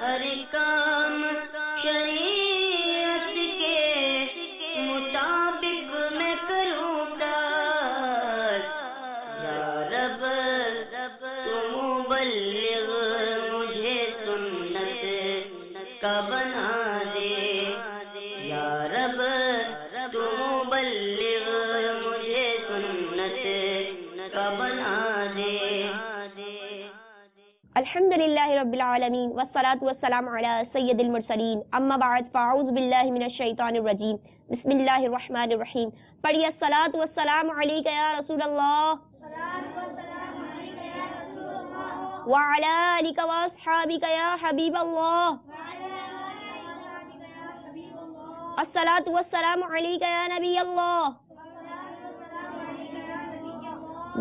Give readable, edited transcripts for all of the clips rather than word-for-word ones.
ہر کام شریعت کے مطابق میں کروں گا، یا رب تو مبلغ مجھے سنت کا بنا دے، یا رب تو مبلغ مجھے سنت کا بنا دے۔ الحمدللہ رب العالمین والصلاة والسلام علی سید المرسلین، اما بعد فاعوذ باللہ من الشیطان الرجیم، بسم اللہ الرحمن الرحیم۔ پڑھیے الصلاة والسلام علیک یا رسول اللہ وعلی آلک واصحابک یا حبیب اللہ، الصلاة والسلام علیک یا نبی اللہ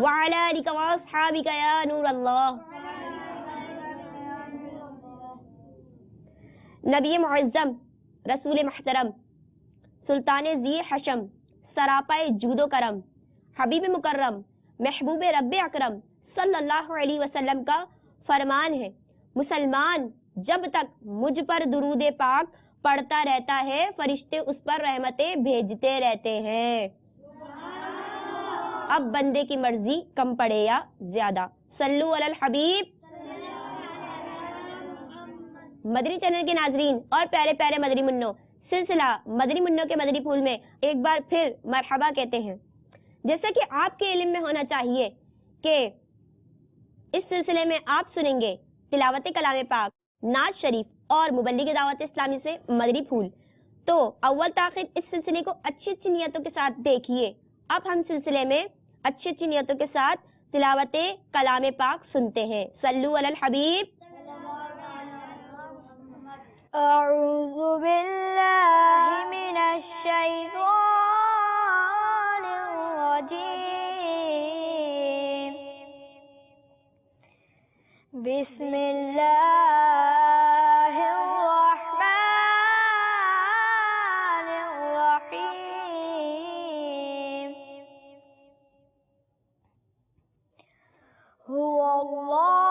وعلی آلک واصحابک یا نور اللہ۔ نبی معظم، رسول محترم، سلطان ذی حشم، سراپا جود و کرم، حبیب مکرم، محبوب رب اکرم صلی اللہ علیہ وسلم کا فرمان ہے، مسلمان جب تک مجھ پر درود پاک پڑھتا رہتا ہے فرشتے اس پر رحمتیں بھیجتے رہتے ہیں۔ اب بندے کی مرضی کم پڑے یا زیادہ، صلو علی الحبیب۔ مدنی چینل کے ناظرین اور پیارے پیارے مدنی منوں، سلسلہ مدنی منوں کے مدنی پھول میں ایک بار پھر مرحبا کہتے ہیں۔ جیسا کہ آپ کے علم میں ہونا چاہیے کہ اس سلسلے میں آپ سنیں گے تلاوت کلام پاک، نعت شریف اور مبلغ دعوت اسلامی سے مدنی پھول۔ تو اول تاخیر اس سلسلے کو اچھی اچھی نیتوں کے ساتھ دیکھیے۔ اب ہم سلسلے میں اچھی اچھی نیتوں کے ساتھ تلاوت کلام پاک سنتے ہیں۔ صلو علی الحبیب۔ اعوذ باللہ من الشیطان الرجیم، بسم اللہ الرحمن الرحیم، هو اللہ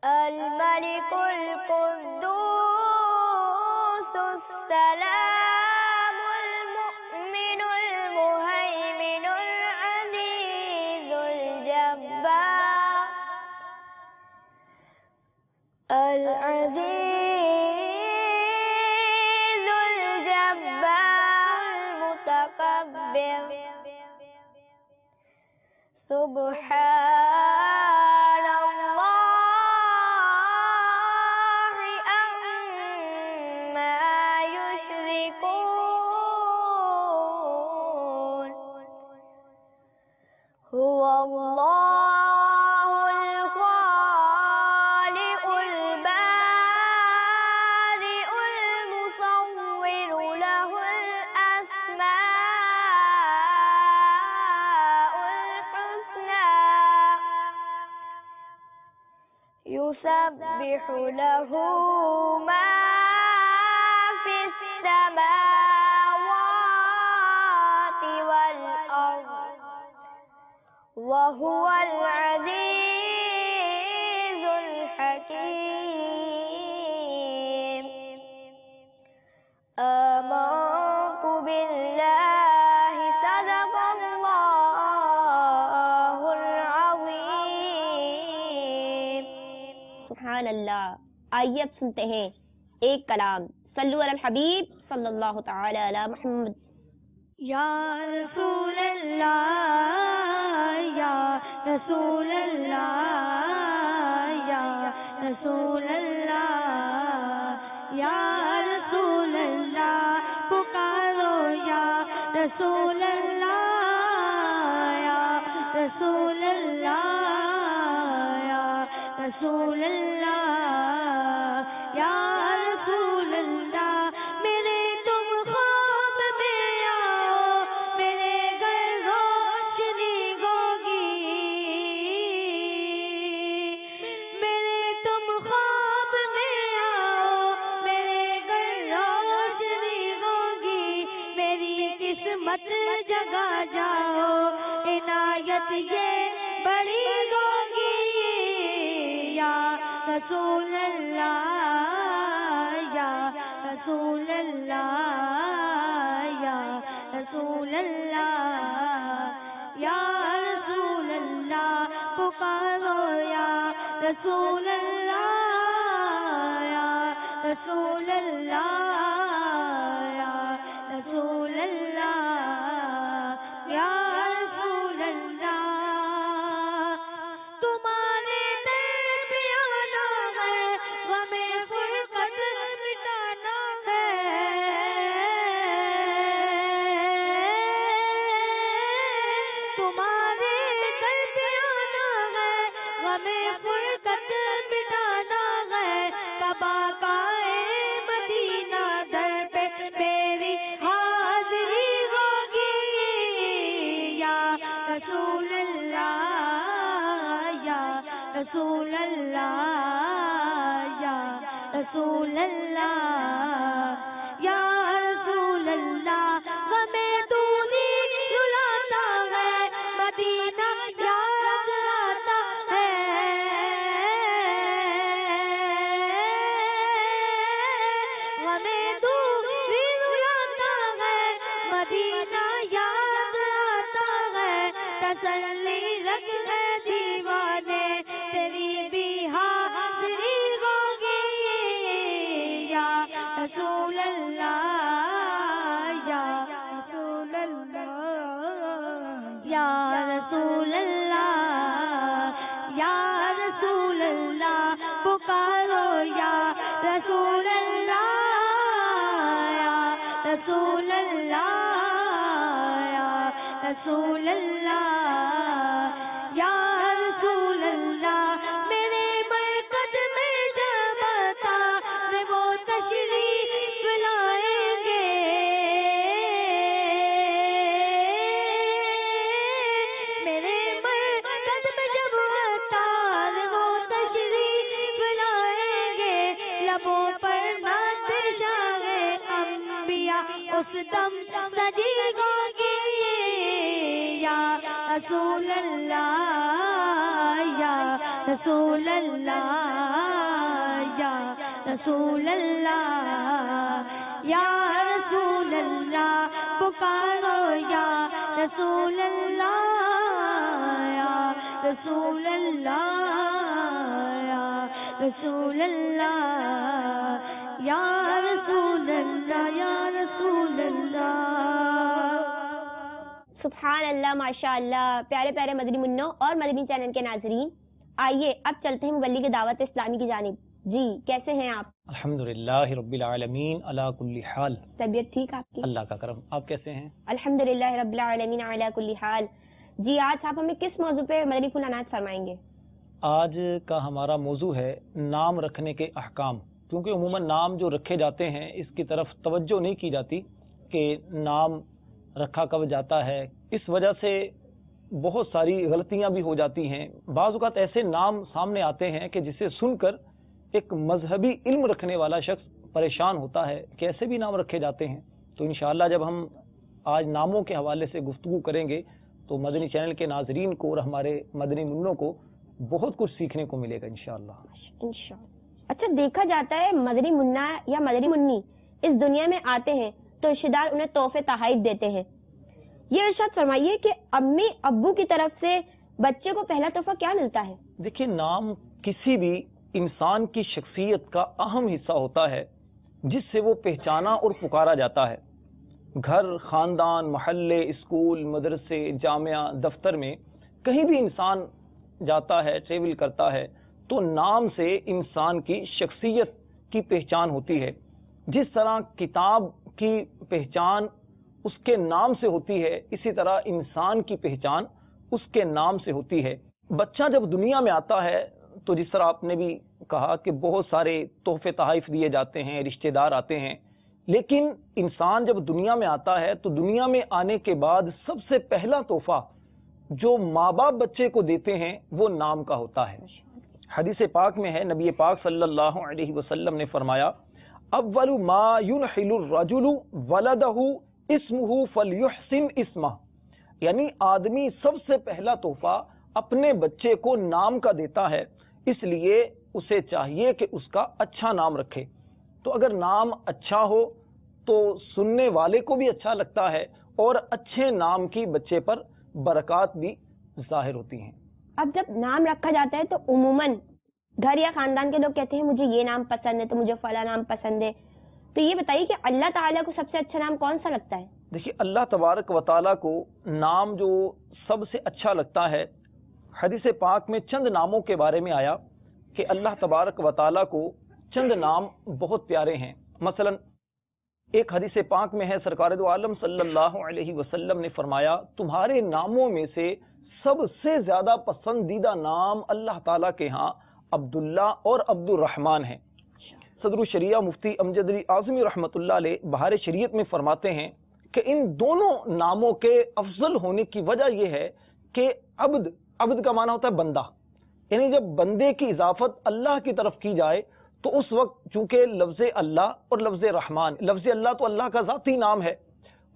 الملك القدوس السلام المؤمن المهيمن العزيز الجبار العزيز الجبار المتكبر، سبحان الله عما يشركون، هو الله الخالق البارئ المصور، له الأسماء الحسنى، يسبح له ما في السماوات والأرض، وهو العزيز الحكيم، آمنت بالله صدق الله العظيم۔ سبحان اللہ۔ آئیے اب سنتے ہیں ایک کلام، صلو علی الحبیب صلی اللہ تعالی علی محمد۔ یا رسول اللہ، یا رسول اللہ، یا رسول اللہ، رسول اللہ یا رسول اللہ یا رسول اللہ یا رسول اللہ میرے تم خواب میں آؤ میرے گھر روشنی ہوگی میرے تم خواب میں آؤ میرے گھر روشنی ہوگی میری قسمت جگا جاؤ عنایت یہ بڑی ہوگی یا رسول اللہ یا رسول اللہ یا رسول اللہ یا رسول اللہ پکارو یا رسول اللہ یا رسول اللہ یا رسول اللہ یا رسول اللہ تمہارے در پہ آنا ہے غم فرقت مٹانا ہے تمہارے در پہ آنا ہے غم فرقت مٹانا ہے کعبہ کا مدینہ در پہ میری حاضری ہوگی یا رسول اللہ یا رسول اللہ یا رسول اللہ یا رسول اللہ ہمیں دونی رلاتا ہے مدینہ یاد آتا ہے ہمیں دونی رلاتا ہے مدینہ یاد آتا ہے تسلی رکھ ہے دیوانے تیری بھی حاضری ہوگی یا رسول اللہ یا رسول اللہ یا رسول اللہ یا رسول اللہ پکارو یا رسول اللہ یا رسول اللہ یا رسول اللہ یا رسول اللہ میرے مرکز میں جب آتا وہ تشریف لائیں گے میرے مرکز میں جب آتا وہ تشریف لائیں گے لبوں پر نعت شاہ انبیاء اس دم سجی ہوگی یا رسول اللہ یا رسول اللہ یا رسول اللہ یا رسول اللہ پکارو یا رسول اللہ یا رسول اللہ یا رسول اللہ یا رسول اللہ یا رسول اللہ سبحان اللہ ماشاء اللہ. پیارے پیارے مدنی منوں اور مدنی چینل کے ناظرین، آئیے اب چلتے ہیں مبلغ دعوت اسلامی کی جانب. جی کیسے ہیں آپ؟ الحمدللہ رب العالمین علی کل حال. طبیعت ٹھیک آپ کی؟ اللہ کا کرم. آپ کیسے ہیں؟ الحمدللہ رب العالمین علی کل حال. جی آج آپ ہمیں کس موضوع پہ مدنی پھول عنایت فرمائیں گے؟ آج کا ہمارا موضوع ہے نام رکھنے کے احکام. کیونکہ عموماً نام جو رکھے جاتے ہیں اس کی طرف توجہ نہیں کی جاتی کہ نام رکھا کب جاتا ہے. اس وجہ سے بہت ساری غلطیاں بھی ہو جاتی ہیں. بعض اوقات ایسے نام سامنے آتے ہیں کہ جسے سن کر ایک مذہبی علم رکھنے والا شخص پریشان ہوتا ہے کہ ایسے بھی نام رکھے جاتے ہیں. تو انشاءاللہ جب ہم آج ناموں کے حوالے سے گفتگو کریں گے تو مدنی چینل کے ناظرین کو اور ہمارے مدنی منوں کو بہت کچھ سیکھنے کو ملے گا انشاءاللہ. اچھا دیکھا جاتا ہے مدنی منا یا مدنی منی اس دنیا میں آتے ہیں تو رشتہ دار انہیں تحفے تحائف دیتے ہیں. یہ ارشاد فرمائیے کہ امی ابو کی طرف سے بچے کو پہلا تحفہ کیا ملتا ہے؟ دیکھیے نام کسی بھی انسان کی شخصیت کا اہم حصہ ہوتا ہے جس سے وہ پہچانا اور پکارا جاتا ہے. گھر، خاندان، محلے، اسکول، مدرسے، جامعہ، دفتر میں کہیں بھی انسان جاتا ہے، ٹریول کرتا ہے تو نام سے انسان کی شخصیت کی پہچان ہوتی ہے. جس طرح کتاب کی پہچان اس کے نام سے ہوتی ہے، اسی طرح انسان کی پہچان اس کے نام سے ہوتی ہے۔ بچہ جب دنیا میں آتا ہے تو جس طرح آپ نے بھی کہا کہ بہت سارے تحفے تحائف دیے جاتے ہیں، رشتہ دار آتے ہیں، لیکن انسان جب دنیا میں آتا ہے تو دنیا میں آنے کے بعد سب سے پہلا تحفہ جو ماں باپ بچے کو دیتے ہیں وہ نام کا ہوتا ہے۔ حدیث پاک میں ہے، نبی پاک صلی اللہ علیہ وسلم نے فرمایا، اول ما ينحل الرجل ولدہ اسمہ فلیحسن اسمہ، یعنی آدمی سب سے پہلا تحفہ اپنے بچے کو نام کا دیتا ہے، اس لیے اسے چاہیے کہ اس کا اچھا نام رکھے۔ تو اگر نام اچھا ہو تو سننے والے کو بھی اچھا لگتا ہے اور اچھے نام کی بچے پر برکات بھی ظاہر ہوتی ہیں۔ اب جب نام رکھا جاتا ہے تو عموماً گھر یا خاندان کے لوگ کہتے ہیں مجھے یہ نام پسند ہے تو مجھے فلاں نام پسند ہے، تو یہ بتائیے کہ اللہ تعالیٰ کو سب سے اچھا نام کون سا لگتا ہے؟ دیکھیے، اللہ تبارک و تعالیٰ کو نام جو سب سے اچھا لگتا ہے، حدیث پاک میں چند ناموں کے بارے میں آیا کہ اللہ تبارک و تعالیٰ کو چند نام بہت پیارے ہیں۔ مثلا ایک حدیث پاک میں ہے، سرکار دو عالم صلی اللہ علیہ وسلم نے فرمایا، تمہارے ناموں میں سے سب سے زیادہ پسندیدہ نام اللہ تعالیٰ کے ہاں عبداللہ اور عبد الرحمن ہیں۔ صدر الشریعہ مفتی امجد علی اعظمی رحمۃ اللہ علیہ بہار شریعت میں فرماتے ہیں کہ ان دونوں ناموں کے افضل ہونے کی وجہ یہ ہے کہ عبد کا معنی ہوتا ہے بندہ، یعنی جب بندے کی اضافت اللہ کی طرف کی جائے تو اس وقت چونکہ لفظ اللہ اور لفظ رحمان، لفظ اللہ تو اللہ کا ذاتی نام ہے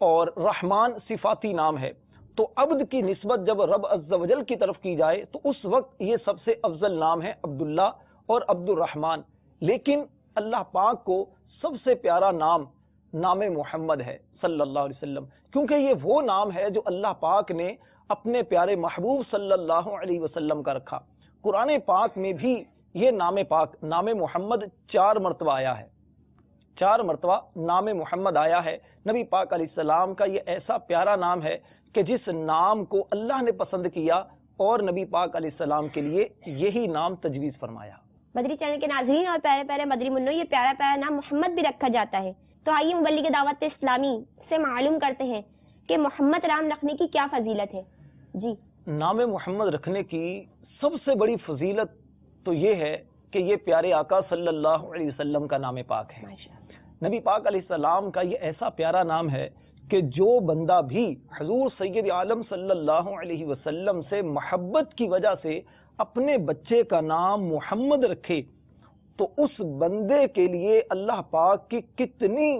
اور رحمان صفاتی نام ہے، تو عبد کی نسبت جب رب عز و جل کی طرف کی جائے تو اس وقت یہ سب سے افضل نام ہے عبداللہ اور عبد الرحمن۔ لیکن اللہ پاک کو سب سے پیارا نام نام محمد ہے صلی اللہ علیہ وسلم، کیونکہ یہ وہ نام ہے جو اللہ پاک نے اپنے پیارے محبوب صلی اللہ علیہ وسلم کا رکھا۔ قرآن پاک میں بھی یہ نام پاک نام محمد 4 مرتبہ آیا ہے، 4 مرتبہ نام محمد آیا ہے۔ نبی پاک علیہ السلام کا یہ ایسا پیارا نام ہے کہ جس نام کو اللہ نے پسند کیا اور نبی پاک علیہ السلام کے لیے یہی نام تجویز فرمایا۔ مدری چینل کے ناظرین اور پیارے پیارے مدری منوں، یہ پیارا پیارا نام محمد بھی رکھا جاتا ہے، تو آئیے مبلغ دعوت اسلامی سے معلوم کرتے ہیں کہ محمد رام رکھنے کی کیا فضیلت ہے۔ جی، نام محمد رکھنے کی سب سے بڑی فضیلت تو یہ ہے کہ یہ پیارے آقا صلی اللہ علیہ وسلم کا نام پاک ہے۔ نبی پاک علیہ السلام کا یہ ایسا پیارا نام ہے کہ جو بندہ بھی حضور سید عالم صلی اللہ علیہ وسلم سے محبت کی وجہ سے اپنے بچے کا نام محمد رکھے تو اس بندے کے لیے اللہ پاک کی کتنی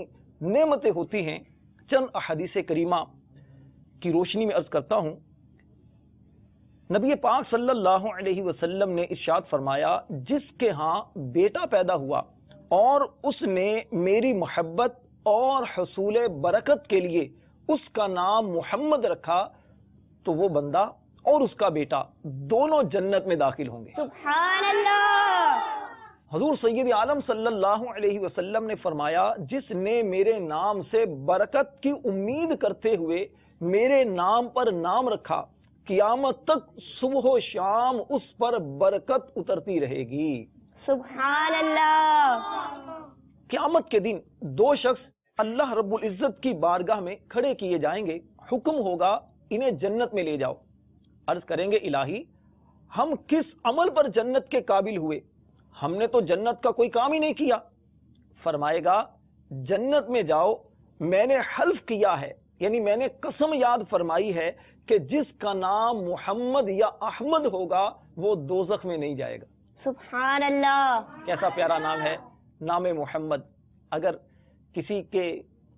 نعمتیں ہوتی ہیں۔ چند احادیث کریمہ کی روشنی میں عرض کرتا ہوں، نبی پاک صلی اللہ علیہ وسلم نے ارشاد فرمایا، جس کے ہاں بیٹا پیدا ہوا اور اس نے میری محبت اور حصول برکت کے لیے اس کا نام محمد رکھا تو وہ بندہ اور اس کا بیٹا دونوں جنت میں داخل ہوں گے۔ سبحان اللہ۔ حضور سید عالم صلی اللہ علیہ وسلم نے فرمایا، جس نے میرے نام سے برکت کی امید کرتے ہوئے میرے نام پر نام رکھا، قیامت تک صبح و شام اس پر برکت اترتی رہے گی۔ سبحان اللہ۔ قیامت کے دن 2 شخص اللہ رب العزت کی بارگاہ میں کھڑے کیے جائیں گے، حکم ہوگا انہیں جنت میں لے جاؤ۔ عرض کریں گے، الہی ہم کس عمل پر جنت کے قابل ہوئے؟ ہم نے تو جنت کا کوئی کام ہی نہیں کیا۔ فرمائے گا، جنت میں جاؤ، میں نے حلف کیا ہے، یعنی میں نے قسم یاد فرمائی ہے کہ جس کا نام محمد یا احمد ہوگا وہ دوزخ میں نہیں جائے گا۔ سبحان اللہ۔ کیسا پیارا نام ہے نام محمد۔ اگر کسی کے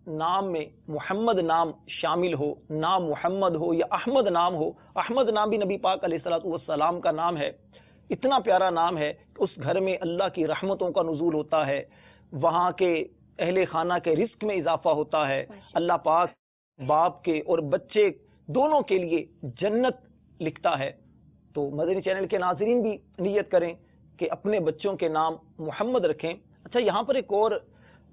نام میں محمد نام شامل ہو، نام محمد ہو یا احمد نام ہو، احمد نام بھی نبی پاک علیہ الصلوۃ والسلام کا نام ہے، اتنا پیارا نام ہے کہ اس گھر میں اللہ کی رحمتوں کا نزول ہوتا ہے، وہاں کے اہل خانہ کے رزق میں اضافہ ہوتا ہے، اللہ پاک باپ کے اور بچے دونوں کے لیے جنت لکھتا ہے۔ تو مدنی چینل کے ناظرین بھی نیت کریں کہ اپنے بچوں کے نام محمد رکھیں۔ اچھا، یہاں پر ایک اور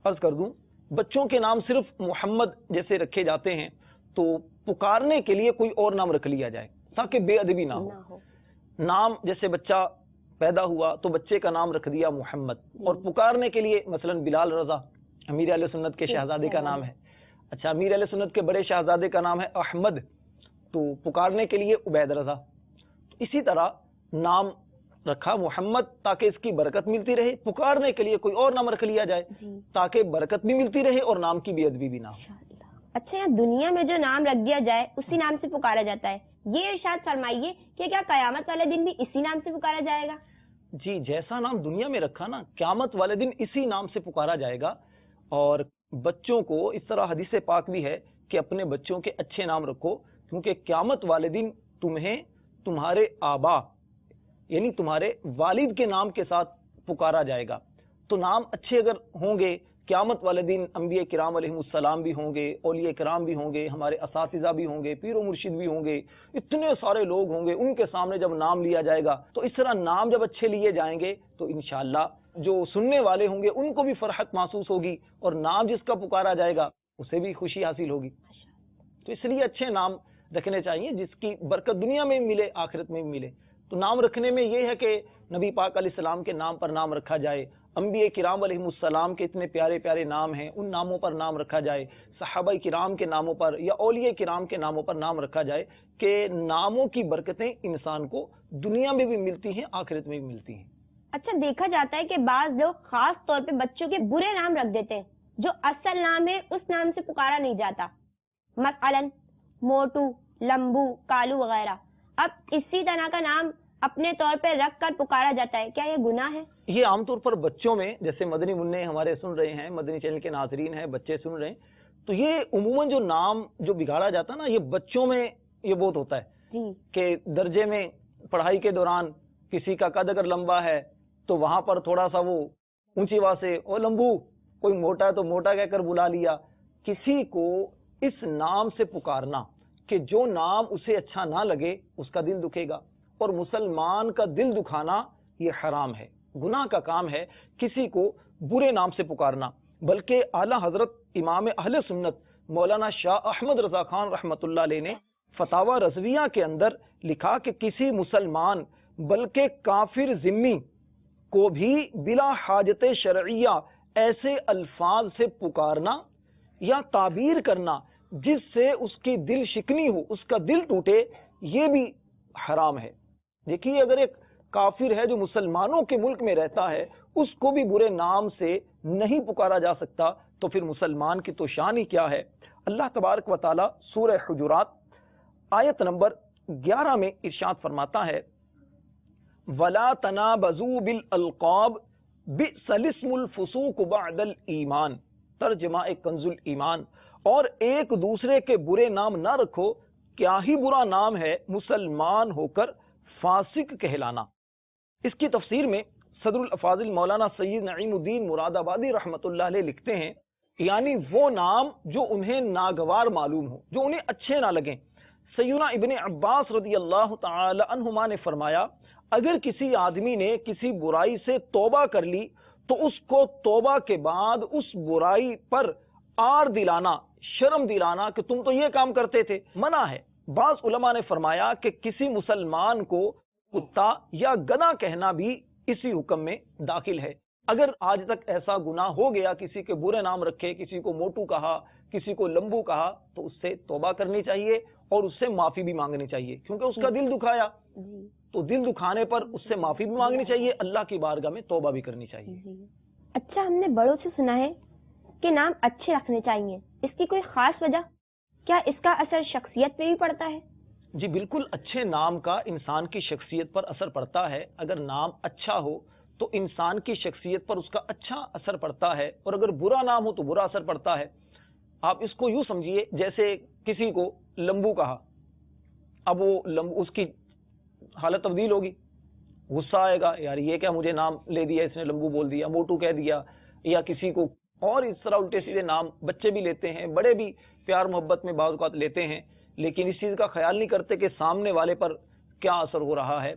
عرض کر دوں، بچوں کے نام صرف محمد جیسے رکھے جاتے ہیں تو پکارنے کے لیے کوئی اور نام رکھ لیا جائے تاکہ بے ادبی نہ ہو۔ نام جیسے بچہ پیدا ہوا تو بچے کا نام رکھ دیا محمد، اور پکارنے کے لیے مثلا بلال رضا امیر علیہ سنت کے شہزادے کا نام ہے، اچھا امیر اہل سنت کے بڑے شہزادے کا نام ہے احمد، تو پکارنے کے لیے عبید رضا. اسی طرح نام رکھا محمد تاکہ اس کی برکت ملتی رہے، پکارنے کے لیے کوئی اور نام رکھ لیا جائے تاکہ برکت بھی ملتی رہے اور نام کی بے ادبی بھی نہ ہو. اچھا یہاں دنیا میں جو نام رکھ دیا جائے اسی نام سے پکارا جاتا ہے، یہ ارشاد فرمائیے کہ کیا قیامت والے دن بھی اسی نام سے پکارا جائے گا؟ جی، جیسا نام دنیا میں رکھا نا، قیامت والے دن اسی نام سے پکارا جائے گا. اور بچوں کو اس طرح حدیث پاک بھی ہے کہ اپنے بچوں کے اچھے نام رکھو، کیونکہ قیامت والے دن تمہیں تمہارے آبا یعنی تمہارے والد کے نام کے ساتھ پکارا جائے گا. تو نام اچھے اگر ہوں گے قیامت والے دن انبیاء کرام علیہ السلام بھی ہوں گے، اولیاء کرام بھی ہوں گے، ہمارے اساتذہ بھی ہوں گے، پیر و مرشد بھی ہوں گے، اتنے سارے لوگ ہوں گے، ان کے سامنے جب نام لیا جائے گا تو اس طرح نام جب اچھے لیے جائیں گے تو انشاءاللہ جو سننے والے ہوں گے ان کو بھی فرحت محسوس ہوگی، اور نام جس کا پکارا جائے گا اسے بھی خوشی حاصل ہوگی. تو اس لیے اچھے نام رکھنے چاہیے جس کی برکت دنیا میں بھی ملے آخرت میں بھی ملے. تو نام رکھنے میں یہ ہے کہ نبی پاک علیہ السلام کے نام پر نام رکھا جائے، انبیاء کرام علیہ السلام کے اتنے پیارے پیارے نام ہیں ان ناموں پر نام رکھا جائے، صحابہ کرام کے ناموں پر یا اولیاء کرام کے ناموں پر نام رکھا جائے کہ ناموں کی برکتیں انسان کو دنیا میں بھی ملتی ہیں آخرت میں بھی ملتی ہیں. اچھا دیکھا جاتا ہے کہ بعض لوگ خاص طور پہ بچوں کے برے نام رکھ دیتے ہیں، جو اصل نام ہے اس نام سے پکارا نہیں جاتا، مثلا موٹو، لمبو، کالو وغیرہ. اب اسی طرح کا نام اپنے طور پہ رکھ کر پکارا جاتا ہے، کیا یہ گناہ ہے؟ یہ عام طور پر بچوں میں، جیسے مدنی منع ہمارے سن رہے ہیں، مدنی چینل کے ناظرین ہیں، بچے سن رہے ہیں، تو یہ عموماً جو نام جو بگاڑا جاتا ہے نا، یہ بچوں میں یہ بہت ہوتا ہے کہ درجے میں پڑھائی کے دوران کسی کا قد اگر لمبا ہے تو وہاں پر تھوڑا سا وہ اونچی آواز سے او لمبو، کوئی موٹا ہے تو موٹا کہہ کر بلا لیا. کسی کو اس نام سے پکارنا کہ جو نام اسے اچھا نہ لگے اس کا دل دکھے گا، اور مسلمان کا دل دکھانا یہ حرام ہے، گناہ کا کام ہے کسی کو برے نام سے پکارنا. بلکہ اعلی حضرت امام اہل سنت مولانا شاہ احمد رضا خان رحمۃ اللہ علیہ نے فتاوی رضویہ کے اندر لکھا کہ کسی مسلمان بلکہ کافر ذمی کو بھی بلا حاجت شرعیہ ایسے الفاظ سے پکارنا یا تعبیر کرنا جس سے اس کی دل شکنی ہو، اس کا دل ٹوٹے، یہ بھی حرام ہے. دیکھیے اگر ایک کافر ہے جو مسلمانوں کے ملک میں رہتا ہے اس کو بھی برے نام سے نہیں پکارا جا سکتا تو پھر مسلمان کی تو شان ہی کیا ہے. اللہ تبارک و تعالی سورہ حجرات آیت نمبر 11 میں ارشاد فرماتا ہے وَلَا تَنَابَزُوا بِالْأَلْقَابِ بِئْسَ الِاسْمُ الْفُسُوقُ بَعْدَ الْإِيمَانِ. ترجمہ کنز الایمان، اور ایک دوسرے کے برے نام نہ رکھو، کیا ہی برا نام ہے مسلمان ہو کر فاسق کہلانا. اس کی تفسیر میں صدر الافاضل مولانا سید نعیم الدین مراد آبادی رحمۃ اللہ علیہ لکھتے ہیں یعنی وہ نام جو انہیں ناگوار معلوم ہو، جو انہیں اچھے نہ لگیں. سیدنا ابن عباس رضی اللہ تعالی عنہما نے فرمایا اگر کسی آدمی نے کسی برائی سے توبہ کر لی تو اس کو توبہ کے بعد اس برائی پر آر دلانا، شرم دلانا کہ تم تو یہ کام کرتے تھے، منع ہے. بعض علماء نے فرمایا کہ کسی مسلمان کو کتا یا گدھا کہنا بھی اسی حکم میں داخل ہے. اگر آج تک ایسا گناہ ہو گیا، کسی کے برے نام رکھے، کسی کو موٹو کہا، کسی کو لمبو کہا، تو اس سے توبہ کرنی چاہیے اور اس سے معافی بھی مانگنی چاہیے، کیونکہ اس کا دل دکھایا تو دل دکھانے پر اس سے معافی بھی مانگنی چاہیے، اللہ کی بارگاہ میں توبہ بھی کرنی چاہیے. اچھا ہم نے بڑوں سے سنا ہے کہ نام اچھے رکھنے چاہیے، اس کی کوئی خاص وجہ؟ کیا اس کا اثر شخصیت پہ بھی پڑتا ہے؟ جی بالکل، اچھے نام کا انسان کی شخصیت پر اثر پڑتا ہے. اگر نام اچھا ہو تو انسان کی شخصیت پر اس کا اچھا اثر پڑتا ہے، اور اگر برا نام ہو تو برا اثر پڑتا ہے. آپ اس کو یوں سمجھیے جیسے کسی کو لمبو کہا، اب وہ لمبو، اس کی حالت تبدیل ہوگی، غصہ آئے گا، یار یہ کیا مجھے نام لے دیا اس نے، لمبو بول دیا، موٹو کہہ دیا. یا کسی کو اور اس طرح الٹے سیدھے نام بچے بھی لیتے ہیں، بڑے بھی پیار محبت میں بعض اوقات لیتے ہیں، لیکن اس چیز کا خیال نہیں کرتے کہ سامنے والے پر کیا اثر ہو رہا ہے.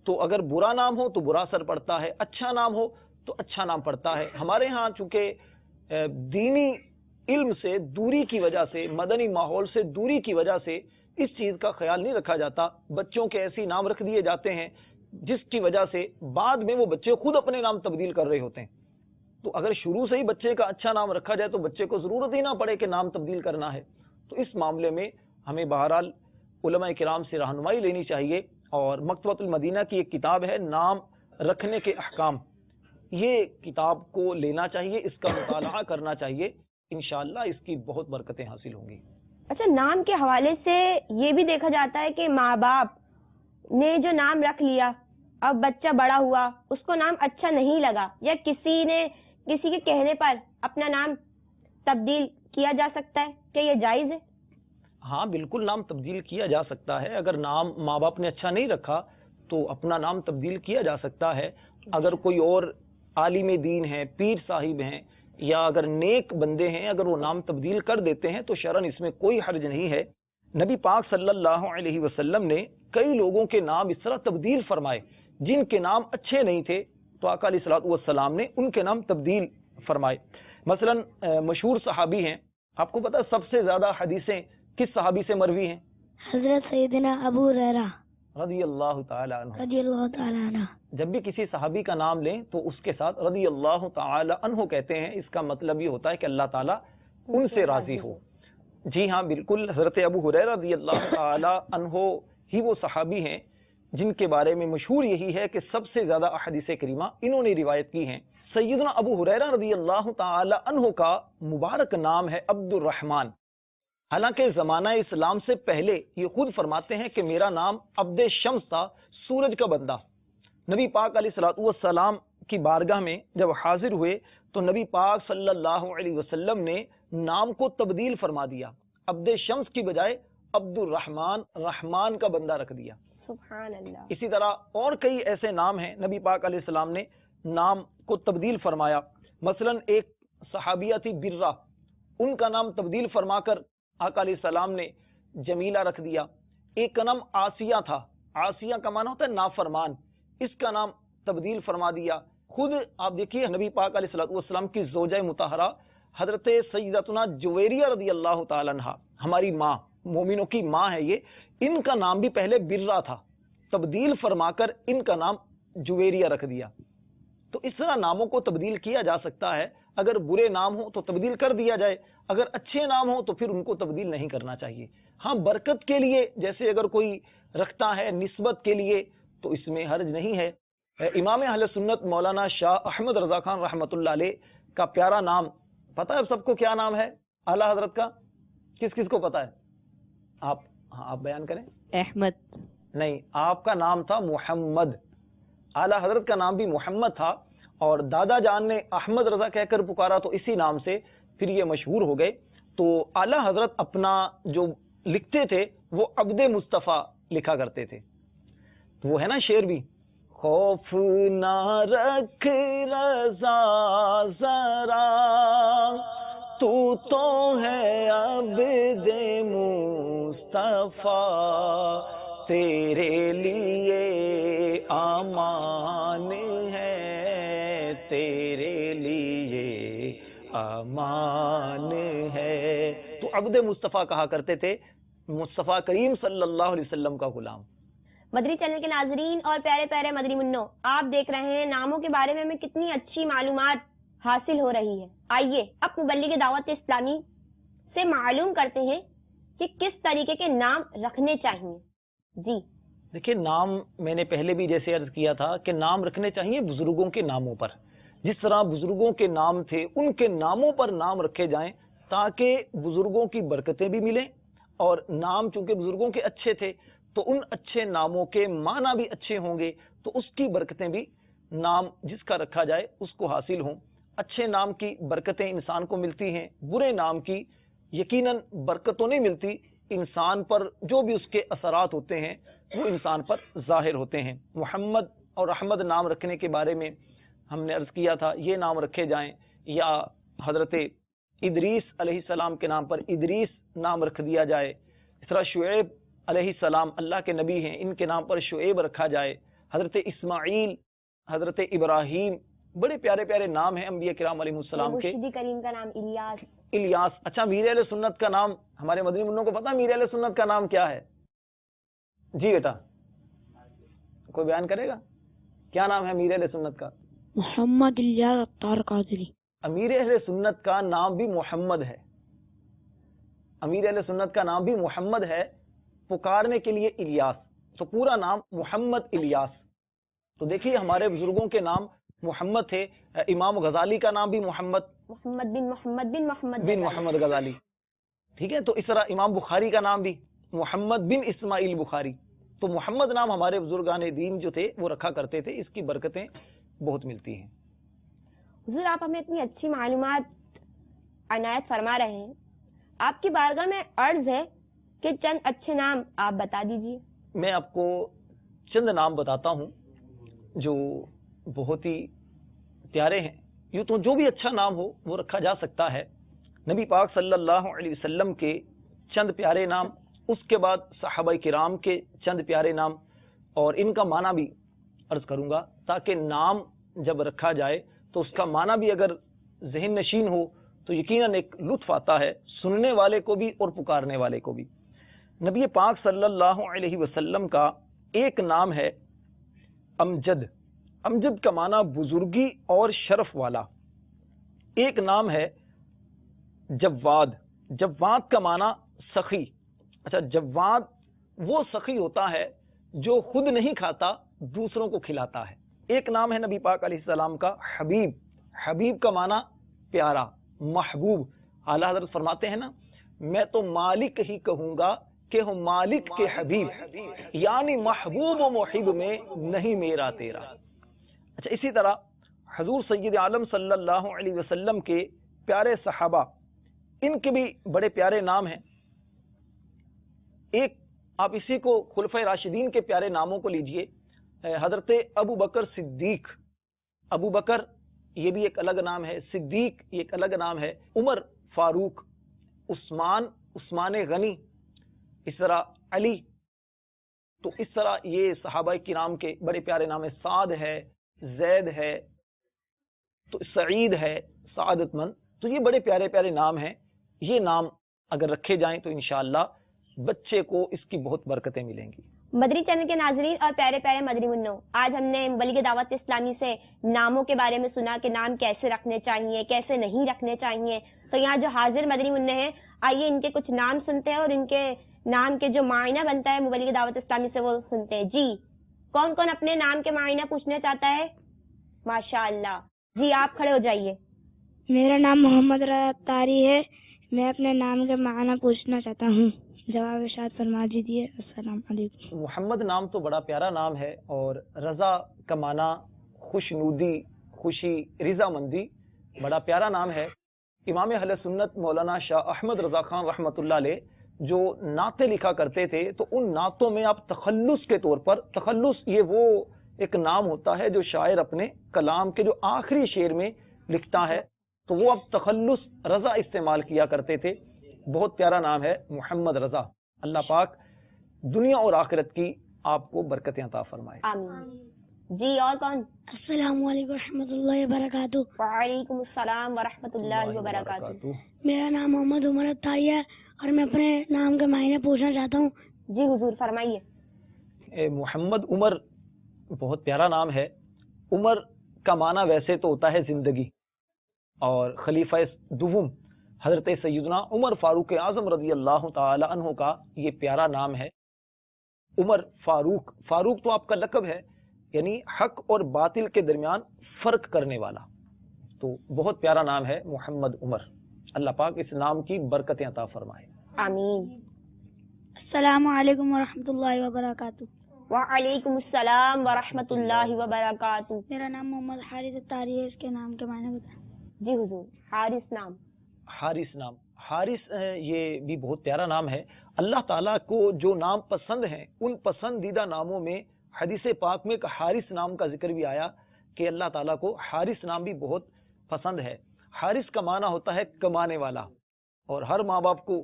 تو اگر برا نام ہو تو برا اثر پڑتا ہے، اچھا نام ہو تو اچھا نام پڑتا ہے. ہمارے ہاں چونکہ دینی علم سے دوری کی وجہ سے، مدنی ماحول سے دوری کی وجہ سے اس چیز کا خیال نہیں رکھا جاتا. بچوں کے ایسی نام رکھ دیے جاتے ہیں جس کی وجہ سے بعد میں وہ بچے خود اپنے نام تبدیل کر رہے ہوتے ہیں. تو اگر شروع سے ہی بچے کا اچھا نام رکھا جائے تو بچے کو ضرورت ہی نہ پڑے کہ نام تبدیل کرنا ہے. تو اس معاملے میں ہمیں بہرحال علماء کرام سے رہنمائی لینی چاہیے. اور مکتبۃ المدینہ کی ایک کتاب ہے نام رکھنے کے احکام، یہ کتاب کو لینا چاہیے، اس کا مطالعہ کرنا چاہیے، انشاءاللہ اس کی بہت برکتیں حاصل ہوں گی. اچھا، نام کے حوالے سے یہ بھی دیکھا جاتا ہے کہ ماں باپ نے جو نام رکھ لیا، اب بچہ بڑا ہوا، اس کو نام اچھا نہیں لگا، یا کسی کے کہنے پر اپنا نام تبدیل کیا جا سکتا ہے، کیا یہ جائز ہے؟ ہاں بالکل، نام تبدیل کیا جا سکتا ہے. اگر نام ماں باپ نے اچھا نہیں رکھا تو اپنا نام تبدیل کیا جا سکتا ہے. اگر کوئی اور عالم دین ہے، پیر صاحب ہیں، یا اگر نیک بندے ہیں، اگر وہ نام تبدیل کر دیتے ہیں تو شرعاً اس میں کوئی حرج نہیں ہے. نبی پاک صلی اللہ علیہ وسلم نے کئی لوگوں کے نام اس طرح تبدیل فرمائے جن کے نام اچھے نہیں تھے، تو آقا علیہ الصلوۃ والسلام نے ان کے نام تبدیل فرمائے. مثلا مشہور صحابی ہیں، آپ کو پتا سب سے زیادہ حدیثیں کس صحابی سے مروی ہیں؟ حضرت سیدنا ابو ہریرہ رضی اللہ تعالی عنہ. رضی اللہ تعالی عنہ. جب بھی کسی صحابی کا نام لیں تو اس کے ساتھ رضی اللہ تعالی عنہ کہتے ہیں. اس کا مطلب یہ ہوتا ہے کہ اللہ تعالیٰ ان سے راضی ہو. جی ہاں بالکل، حضرت ابو ہریرہ رضی اللہ تعالی عنہ ہی وہ صحابی ہیں جن کے بارے میں مشہور یہی ہے کہ سب سے زیادہ احادیث کریمہ انہوں نے روایت کی ہیں. سیدنا ابو ہریرہ رضی اللہ تعالی عنہ کا مبارک نام ہے عبد الرحمن. حالانکہ زمانہ اسلام سے پہلے یہ خود فرماتے ہیں کہ میرا نام عبد شمس تھا، سورج کا بندہ. نبی پاک علیہ الصلوۃ والسلام کی بارگاہ میں جب حاضر ہوئے تو نبی پاک صلی اللہ علیہ وسلم نے نام کو تبدیل فرما دیا، عبد شمس کی بجائے عبد الرحمن، رحمان کا بندہ رکھ دیا. سبحان اللہ. اسی طرح اور کئی ایسے نام ہیں نبی پاک علیہ السلام نے نام کو تبدیل فرمایا. مثلا ایک صحابیہ تھی برہ، ان کا نام تبدیل فرما کر آقا علیہ السلام نے جمیلہ رکھ دیا. ایک کا نام آسیہ تھا، آسیہ کا معنی ہوتا ہے نافرمان، اس کا نام تبدیل فرما دیا. خود آپ دیکھیے نبی پاک علیہ الصلوۃ والسلام کی زوجہ مطہرہ حضرت سیدتنا جویریہ رضی اللہ تعالی عنہا، ہماری ماں، مومنوں کی ماں ہے یہ، ان کا نام بھی پہلے برہ تھا، تبدیل فرما کر ان کا نام جویریہ رکھ دیا. تو اس طرح ناموں کو تبدیل کیا جا سکتا ہے. اگر برے نام ہو تو تبدیل کر دیا جائے، اگر اچھے نام ہو تو پھر ان کو تبدیل نہیں کرنا چاہیے. ہاں برکت کے لیے جیسے اگر کوئی رکھتا ہے نسبت کے لیے تو اس میں حرج نہیں ہے. امام اہل سنت مولانا شاہ احمد رضا خان رحمۃ اللہ علیہ کا پیارا نام پتہ ہے سب کو کیا نام ہے؟ اعلیٰ حضرت کا کس کس کو پتہ ہے؟ آپ بیان کریں. احمد نہیں، آپ کا نام تھا محمد. اعلیٰ حضرت کا نام بھی محمد تھا اور دادا جان نے احمد رضا کہہ کر پکارا تو اسی نام سے پھر یہ مشہور ہو گئے. تو اعلیٰ حضرت اپنا جو لکھتے تھے وہ عبد مصطفیٰ لکھا کرتے تھے. وہ ہے نا شعر بھی، خوف نہ رکھ رضا ذرا تو ہے عبد مصطفیٰ، تیرے لیے امان ہے، تیرے لیے امان ہے. تو عبد مصطفیٰ کہا کرتے تھے مصطفیٰ کریم صلی اللہ علیہ وسلم کا غلام. مدری چینل کے ناظرین اور پیارے پیارے مدری منوں، آپ دیکھ رہے ہیں ناموں کے بارے میں ہمیں کتنی اچھی معلومات حاصل ہو رہی ہے. آئیے اب مبلغ دعوت اسلامی سے معلوم کرتے ہیں کہ کس طریقے کے نام رکھنے چاہیے. جی دیکھیے، نام میں نے پہلے بھی جیسے عرض کیا تھا کہ نام رکھنے چاہیے بزرگوں کے ناموں پر. جس طرح بزرگوں کے نام تھے ان کے ناموں پر نام رکھے جائیں تاکہ بزرگوں کی برکتیں بھی ملیں، اور نام چونکہ بزرگوں کے اچھے تھے تو ان اچھے ناموں کے معنی بھی اچھے ہوں گے، تو اس کی برکتیں بھی نام جس کا رکھا جائے اس کو حاصل ہوں. اچھے نام کی برکتیں انسان کو ملتی ہیں، برے نام کی یقیناً برکت تو نہیں ملتی، انسان پر جو بھی اس کے اثرات ہوتے ہیں وہ انسان پر ظاہر ہوتے ہیں. محمد اور احمد نام رکھنے کے بارے میں ہم نے عرض کیا تھا یہ نام رکھے جائیں، یا حضرت ادریس علیہ السلام کے نام پر ادریس نام رکھ دیا جائے. اس طرح شعیب علیہ السلام اللہ کے نبی ہیں، ان کے نام پر شعیب رکھا جائے. حضرت اسماعیل، حضرت ابراہیم، بڑے پیارے پیارے نام ہیں انبیاء کرام علیہ السلام کے. کریم کا نام الیاس. الیاس. اچھا، میر علیہ سنت کا نام ہمارے مدنی منوں کو پتا میر علیہ سنت کا نام کیا ہے؟ جی بیٹا کوئی بیان کرے گا کیا نام ہے میر علیہ سنت کا؟ محمد الیاس اختار قادری. امیر اہل سنت کا نام بھی محمد ہے. امیر اہل سنت کا نام بھی محمد ہے، پکارنے کے لیے الیاس. تو پورا نام محمد الیاس. تو دیکھیے ہمارے بزرگوں کے نام محمد تھے. امام غزالی کا نام بھی محمد بن محمد غزالی. ٹھیک ہے، تو اس طرح امام بخاری کا نام بھی محمد بن اسماعیل بخاری. تو محمد نام ہمارے بزرگان دین جو تھے وہ رکھا کرتے تھے. اس کی برکتیں بہت ملتی ہیں. حضور آپ ہمیں اتنی اچھی معلومات عنایت فرما رہے ہیں، آپ کی بارگاہ میں عرض ہے کہ چند اچھے نام آپ بتا دیجیے. میں آپ کو چند نام بتاتا ہوں جو بہت ہی پیارے ہیں. یوں تو جو بھی اچھا نام ہو وہ رکھا جا سکتا ہے. نبی پاک صلی اللہ علیہ وسلم کے چند پیارے نام، اس کے بعد صحابہ کرام کے چند پیارے نام، اور ان کا معنی بھی عرض کروں گا تاکہ نام جب رکھا جائے تو اس کا معنی بھی اگر ذہن نشین ہو تو یقیناً ایک لطف آتا ہے سننے والے کو بھی اور پکارنے والے کو بھی. نبی پاک صلی اللہ علیہ وسلم کا ایک نام ہے امجد. امجد کا معنی بزرگی اور شرف والا. ایک نام ہے جواد. جواد کا معنی سخی. اچھا، جواد وہ سخی ہوتا ہے جو خود نہیں کھاتا دوسروں کو کھلاتا ہے. ایک نام ہے نبی پاک علیہ السلام کا حبیب. حبیب کا معنی پیارا، محبوب. اعلیٰ حضرت فرماتے ہیں نا، میں تو مالک ہی کہوں گا کہ ہوں مالک کے حبیب، یعنی محبوب و محب میں نہیں میرا تیرا. اچھا، اسی طرح حضور سید عالم صلی اللہ علیہ وسلم کے پیارے صحابہ، ان کے بھی بڑے پیارے نام ہیں. ایک آپ اسی کو خلفۂ راشدین کے پیارے ناموں کو لیجئے. حضرت ابو بکر صدیق. ابو بکر یہ بھی ایک الگ نام ہے، صدیق یہ ایک الگ نام ہے. عمر فاروق، عثمان غنی، اس طرح علی. تو اس طرح یہ صحابہ کرام کے بڑے پیارے نام ہیں. سعد ہے، زید ہے، تو سعید ہے، سعادت مند. تو یہ بڑے پیارے پیارے نام ہیں. یہ نام اگر رکھے جائیں تو انشاءاللہ بچے کو اس کی بہت برکتیں ملیں گی. مدری چینل کے ناظرین اور پیارے پیارے مدری منوں، آج ہم نے بلغ دعوت اسلامی سے ناموں کے بارے میں سنا کہ نام کیسے رکھنے چاہیے، کیسے نہیں رکھنے چاہیے. تو یہاں جو حاضر مدری منع ہیں، آئیے ان کے کچھ نام سنتے ہیں اور ان کے نام کے جو معنی بنتا ہے مبلغ دعوت اسلامی سے وہ سنتے ہیں. جی، کون کون اپنے نام کے معنی پوچھنا چاہتا ہے؟ ماشاء اللہ. جی آپ کھڑے ہو جائیے. میرا نام محمد رضا اختاری ہے. میں اپنے نام کے معنی پوچھنا چاہتا ہوں، جواب ارشاد فرما دیجیے. السلام علیکم. محمد نام تو بڑا پیارا نام ہے، اور رضا کا معنی خوشنودی، خوشی، رضا مندی. بڑا پیارا نام ہے. امام اہل سنت مولانا شاہ احمد رضا خان رحمۃ اللہ علیہ جو نعتیں لکھا کرتے تھے، تو ان نعتوں میں آپ تخلص کے طور پر، تخلص یہ وہ ایک نام ہوتا ہے جو شاعر اپنے کلام کے جو آخری شعر میں لکھتا ہے، تو وہ اب تخلص رضا استعمال کیا کرتے تھے. بہت پیارا نام ہے محمد رضا. اللہ پاک دنیا اور آخرت کی آپ کو برکتیں عطا فرمائے. آمین. جی اور کون؟ السلام علیکم ورحمۃ اللہ وبرکاتہ. وعلیکم السلام ورحمۃ اللہ وبرکاتہ. میرا نام محمد عمر اختاری ہے اور میں اپنے نام کے معنی پوچھنا چاہتا ہوں. جی حضور فرمائیے. محمد عمر بہت پیارا نام ہے. عمر کا معنی ویسے تو ہوتا ہے زندگی، اور خلیفہ دوم حضرت سیدنا عمر فاروق اعظم رضی اللہ تعالی عنہ کا یہ پیارا نام ہے. عمر فاروق، فاروق تو آپ کا لقب ہے، یعنی حق اور باطل کے درمیان فرق کرنے والا. تو بہت پیارا نام ہے محمد عمر. اللہ پاک اس نام کی برکتیں عطا فرمائے. آمین. السلام علیکم ورحمۃ اللہ وبرکاتہ. وعلیکم السلام ورحمۃ اللہ وبرکاتہ. میرا نام محمد حارث اختاری ہے. اس کے نام کے معنی بتائیں. جی حضور. حارث نام. حارث نام، حارث یہ بھی بہت پیارا نام ہے. اللہ تعالیٰ کو جو نام پسند ہیں ان پسندیدہ ناموں میں حدیث پاک میں ایک حارث نام کا ذکر بھی آیا کہ اللہ تعالیٰ کو حارث نام بھی بہت پسند ہے. حارث کا معنی ہوتا ہے کمانے والا، اور ہر ماں باپ کو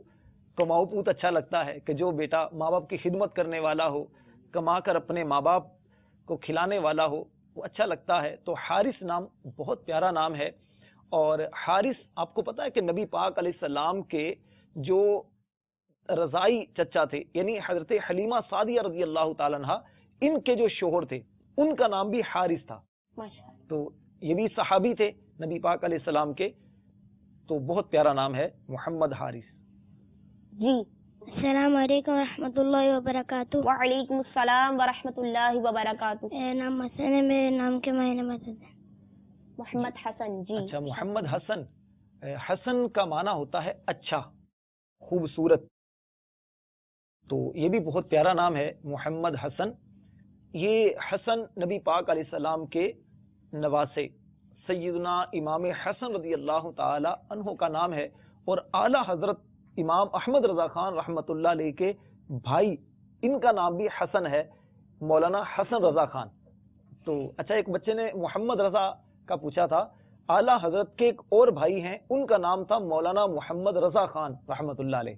کماؤ پوت اچھا لگتا ہے کہ جو بیٹا ماں باپ کی خدمت کرنے والا ہو، کما کر اپنے ماں باپ کو کھلانے والا ہو، وہ اچھا لگتا ہے. تو حارث نام بہت پیارا نام ہے. اور حارث آپ کو پتا ہے کہ نبی پاک علیہ السلام کے جو رضائی چچا تھے، یعنی حضرت حلیمہ سعدیہ رضی اللہ تعالیٰ عنہ، ان کے جو شوہر تھے ان کا نام بھی حارث تھا. تو یہ بھی صحابی تھے نبی پاک علیہ السلام کے. تو بہت پیارا نام ہے محمد حارث. جی السلام علیکم ورحمۃ اللہ وبرکاتہ. وعلیکم السلام ورحمۃ اللہ وبرکاتہ. میرا نام حسن ہے. میرے نام کے معنی مدد ہے. محمد حسن. جی اچھا محمد حسن. حسن کا معنی ہوتا ہے اچھا، خوبصورت. تو یہ بھی بہت پیارا نام ہے محمد حسن. یہ حسن نبی پاک علیہ السلام کے نواسے سیدنا امام حسن رضی اللہ تعالی عنہ کا نام ہے، اور اعلیٰ حضرت امام احمد رضا خان رحمۃ اللہ علیہ کے بھائی، ان کا نام بھی حسن ہے، مولانا حسن رضا خان. تو اچھا، ایک بچے نے محمد رضا کا پوچھا تھا. اعلیٰ حضرت کے ایک اور بھائی ہیں، ان کا نام تھا مولانا محمد رضا خان رحمۃ اللہ علیہ.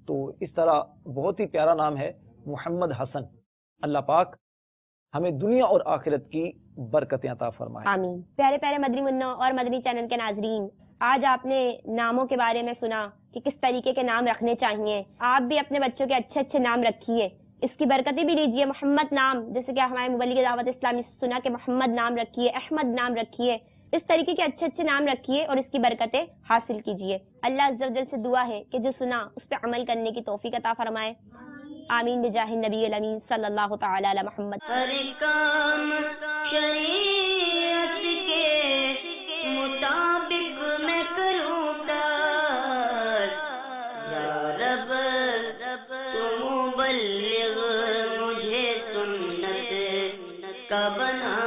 تو اس طرح بہت ہی پیارا نام ہے محمد حسن. اللہ پاک ہمیں دنیا اور آخرت کی برکتیں عطا فرمائے. آمین. پیارے پیارے مدنی منوں اور مدنی چینل کے ناظرین، آج آپ نے ناموں کے بارے میں سنا کہ کس طریقے کے نام رکھنے چاہیے. آپ بھی اپنے بچوں کے اچھے اچھے نام رکھیے، اس کی برکتیں بھی لیجیے. محمد نام، جیسے کہ ہمارے مبلغ دعوت اسلامی سنا کہ محمد نام رکھیے، احمد نام رکھیے. اس طریقے کے اچھے اچھے نام رکھیے اور اس کی برکتیں حاصل کیجیے. اللہ عز و جل سے دعا ہے کہ جو سنا اس پہ عمل کرنے کی توفیق عطا فرمائے. آمین بجاہ النبی الامین صلی اللہ تعالی علی محمد. ہر کام شریعت کے مطابق میں کروں گا، یا رب تو مبلغ مجھے سنت کا بنا